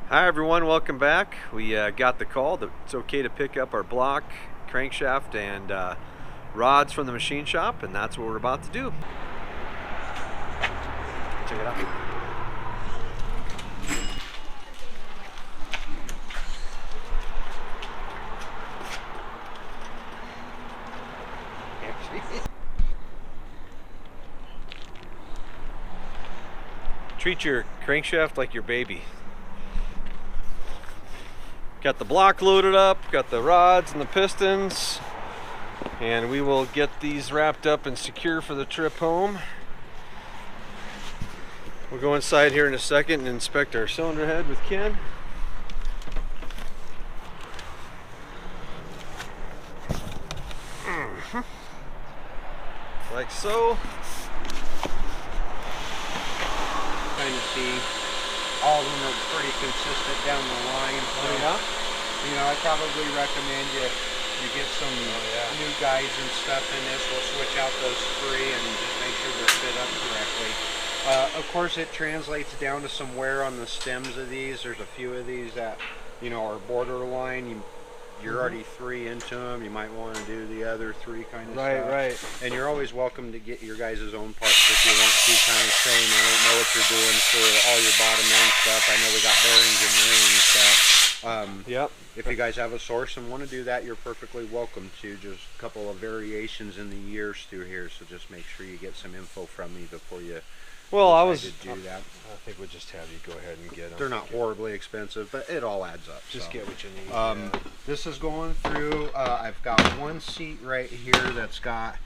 Hi everyone, welcome back. We got the call that it's okay to pick up our block, crankshaft, and rods from the machine shop, and that's what we're about to do. Check it out. Treat your crankshaft like your baby. Got the block loaded up, got the rods and the pistons, and we will get these wrapped up and secure for the trip home. We'll go inside here in a second and inspect our cylinder head with Ken. Like so. Kind of see all of them are pretty consistent down the line. So, you know, I probably recommend you get some new guides and stuff in this. We'll switch out those three and just make sure they're fit up correctly. Of course, it translates down to some wear on the stems of these. There's a few of these that, you know, are borderline. You're already three into them. You might want to do the other three kind of stuff. Right. And you're always welcome to get your guys' own parts if you want to. Kind of same. I don't know what you're doing for all your bottom end stuff. I know we got bearings and rings, but if you guys have a source and want to do that, you're perfectly welcome to. Just a couple of variations in the years through here, so just make sure you get some info from me before you. Well, I think we'll just have you go ahead and get them. They're not horribly expensive, but it all adds up. Just get what you need. This is going through. I've got one seat right here that's got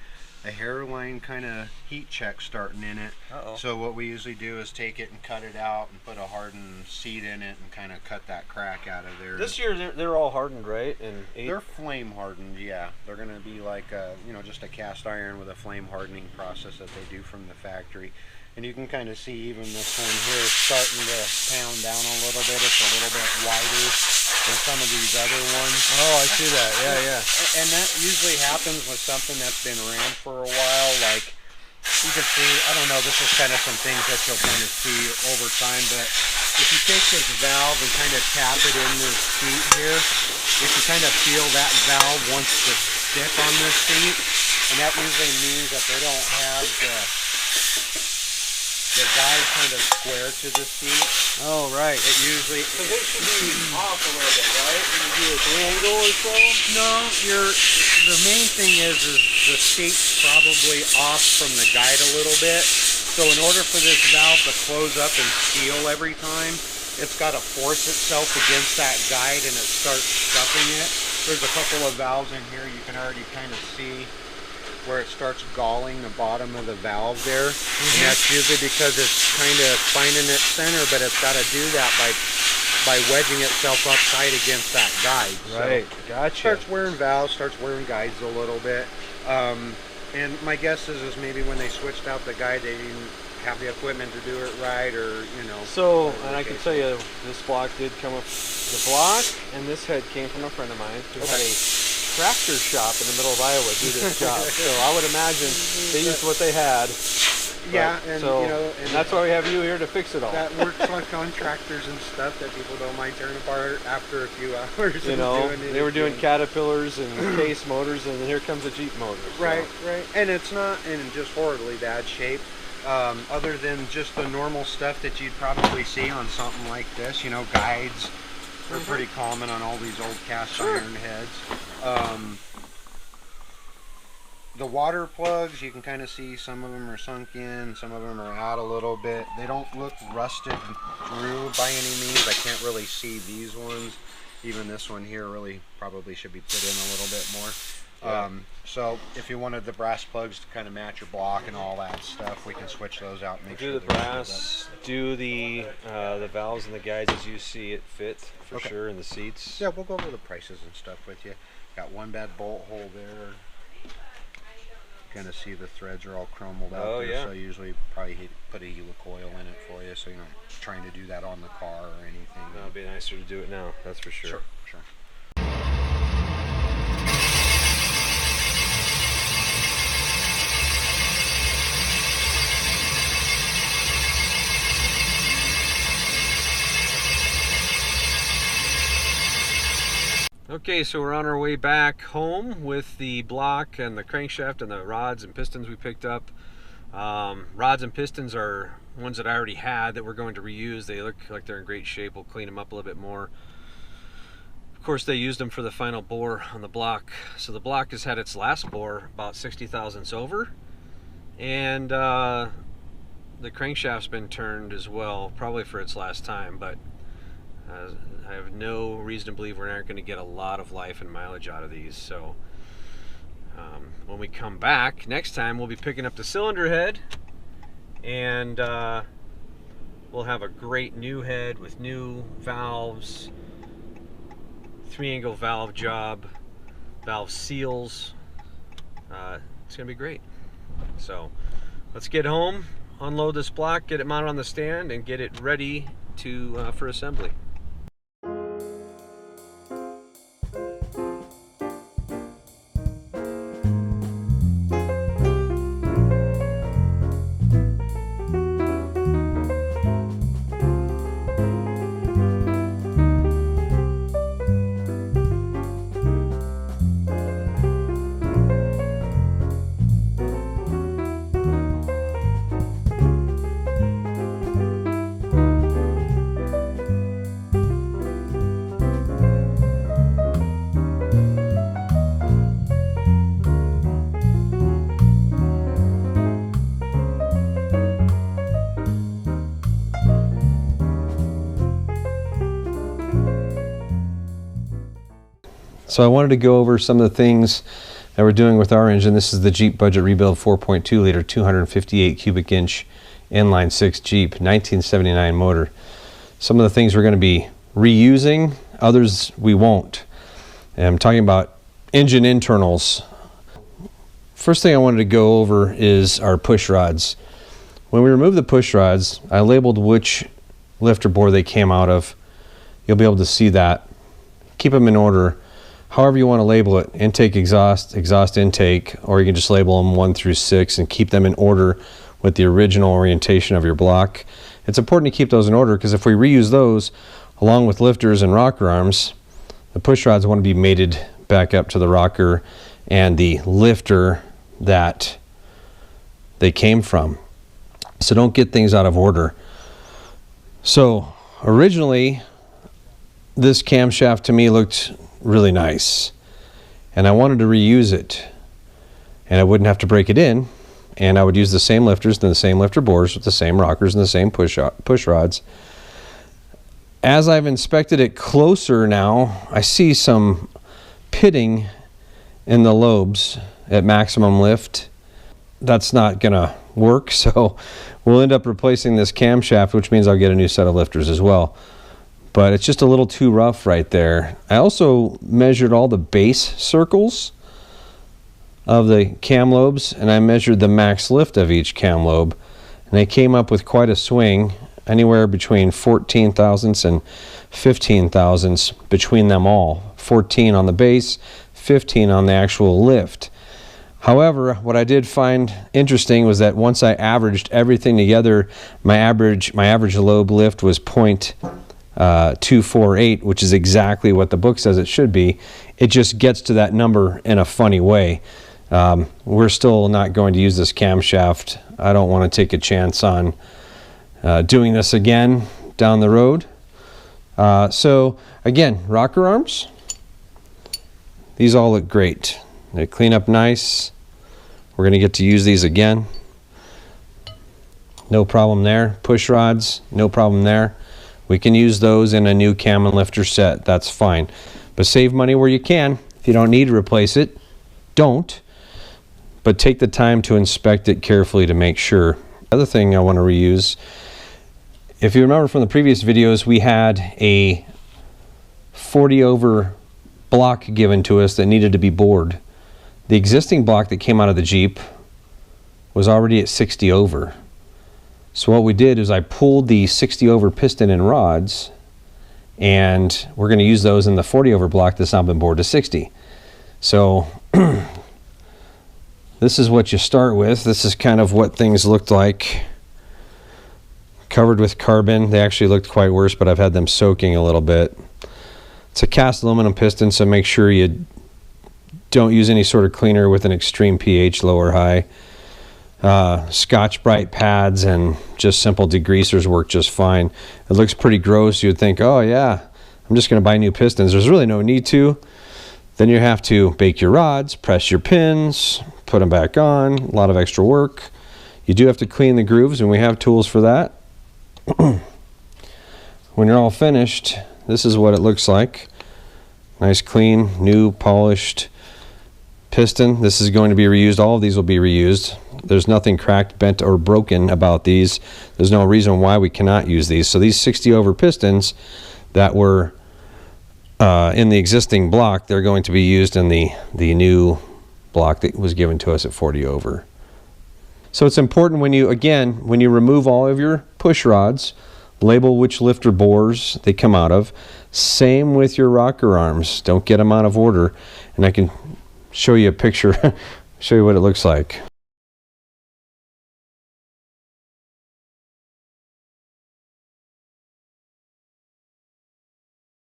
a hairline kind of heat check starting in it. So what we usually do is take it and cut it out and put a hardened seat in it and kind of cut that crack out of there. This year they're all hardened, right? And they're flame hardened. Yeah, they're going to be like you know, just a cast iron with a flame hardening process that they do from the factory. And you can kind of see even this one here is starting to pound down a little bit. It's a little bit wider than some of these other ones. Oh, I see that. Yeah. And that usually happens with something that's been ran for a while. Like you can see, I don't know, this is kind of some things that you'll kind of see over time. But if you take this valve and kind of tap it in this seat here, you can kind of feel that valve wants to stick on this seat. And that usually means that they don't have the guide kind of square to the seat. Oh, right. It usually... So they should be off a little bit, right? When you do a angle or so? No, the main thing is the seat's probably off from the guide a little bit. So in order for this valve to close up and seal every time, it's got to force itself against that guide and it starts stuffing it. There's a couple of valves in here you can already kind of see where it starts galling the bottom of the valve there. And that's usually because it's kind of finding its center, but it's got to do that by wedging itself up tight against that guide. Right, so gotcha. Starts wearing valves, starts wearing guides a little bit. And my guess is maybe when they switched out the guide, they didn't have the equipment to do it right, or, you know. So, and I can tell you, this block did come up, the block and this head came from a friend of mine who had a tractor shop in the middle of Iowa do this job. So I would imagine they used what they had. Yeah, and so, you know, and that's why we have you here to fix it all. That works on contractors and stuff that people don't mind tearing apart after a few hours. You know, they were doing Caterpillars and case motors, and here comes a Jeep motor. So. Right. And it's not in just horribly bad shape. Other than just the normal stuff that you'd probably see on something like this, you know, guides are pretty common on all these old cast iron heads. The water plugs, you can kind of see some of them are sunk in, some of them are out a little bit. They don't look rusted through by any means. I can't really see these ones. Even this one here really probably should be put in a little bit more. So if you wanted the brass plugs to kind of match your block and all that stuff, we can switch those out and make sure do the brass, do the valves and the guides as you see it fit for sure in the seats. Yeah, we'll go over the prices and stuff with you. Got one bad bolt hole there. Kind of see the threads are all crumbled out there, so I usually probably put a helicoil in it for you, so you're not trying to do that on the car or anything. No, it'd be nicer to do it now, that's for sure. Sure. Okay, so we're on our way back home with the block and the crankshaft and the rods and pistons we picked up. Rods and pistons are ones that I already had that we're going to reuse. They look like they're in great shape. We'll clean them up a little bit more. Of course, they used them for the final bore on the block. So the block has had its last bore about 60 thousandths over, and the crankshaft's been turned as well, probably for its last time, but I have no reason to believe we're not going to get a lot of life and mileage out of these. So when we come back next time, we'll be picking up the cylinder head, and we'll have a great new head with new valves, 3-angle valve job, valve seals. It's gonna be great. So let's get home, unload this block, get it mounted on the stand, and get it ready to for assembly. So I wanted to go over some of the things that we're doing with our engine. This is the Jeep Budget Rebuild 4.2 liter 258 cubic inch inline 6 Jeep 1979 motor. Some of the things we're going to be reusing, others we won't. And I'm talking about engine internals. First thing I wanted to go over is our push rods. When we remove the push rods, I labeled which lifter bore they came out of. You'll be able to see that. Keep them in order. However you want to label it, intake, exhaust, exhaust, intake, or you can just label them 1 through 6 and keep them in order with the original orientation of your block. It's important to keep those in order because if we reuse those along with lifters and rocker arms, the push rods want to be mated back up to the rocker and the lifter that they came from. So don't get things out of order. So originally, this camshaft to me looked really nice, and I wanted to reuse it, and I wouldn't have to break it in, and I would use the same lifters and the same lifter bores with the same rockers and the same push rods. As I've inspected it closer now, I see some pitting in the lobes at maximum lift. That's not gonna work, so we'll end up replacing this camshaft, which means I'll get a new set of lifters as well. But it's just a little too rough right there. I also measured all the base circles of the cam lobes, and I measured the max lift of each cam lobe, and they came up with quite a swing, anywhere between 14 thousandths and 15 thousandths between them all. 14 on the base, 15 on the actual lift. However, what I did find interesting was that once I averaged everything together, my average lobe lift was 0.248, which is exactly what the book says it should be. It just gets to that number in a funny way. We're still not going to use this camshaft. I don't want to take a chance on doing this again down the road. So again, rocker arms, these all look great. They clean up nice. We're going to get to use these again. No problem there. Push rods, no problem there. We can use those in a new cam and lifter set. That's fine. But save money where you can. If you don't need to replace it, don't. But take the time to inspect it carefully to make sure. The other thing I want to reuse, if you remember from the previous videos, we had a 40 over block given to us that needed to be bored. The existing block that came out of the Jeep was already at 60 over. So what we did is I pulled the 60 over piston and rods, and we're going to use those in the 40 over block that's now been bored to 60. So this is what you start with. This is kind of what things looked like. Covered with carbon. They actually looked quite worse, but I've had them soaking a little bit. It's a cast aluminum piston, so make sure you don't use any sort of cleaner with an extreme pH, low or high. Scotch-Brite pads and just simple degreasers work just fine. It looks pretty gross. You'd think, oh yeah, I'm just going to buy new pistons. There's really no need to. Then you have to bake your rods, press your pins, put them back on. A lot of extra work. You do have to clean the grooves, and we have tools for that. When you're all finished, this is what it looks like. Nice, clean, new, polished piston. This is going to be reused. All of these will be reused. There's nothing cracked, bent, or broken about these. There's no reason why we cannot use these. So these 60 over pistons that were in the existing block, they're going to be used in the new block that was given to us at 40 over. So it's important when you remove all of your push rods, label which lifter bores they come out of. Same with your rocker arms. Don't get them out of order. And I can show you a picture, show you what it looks like.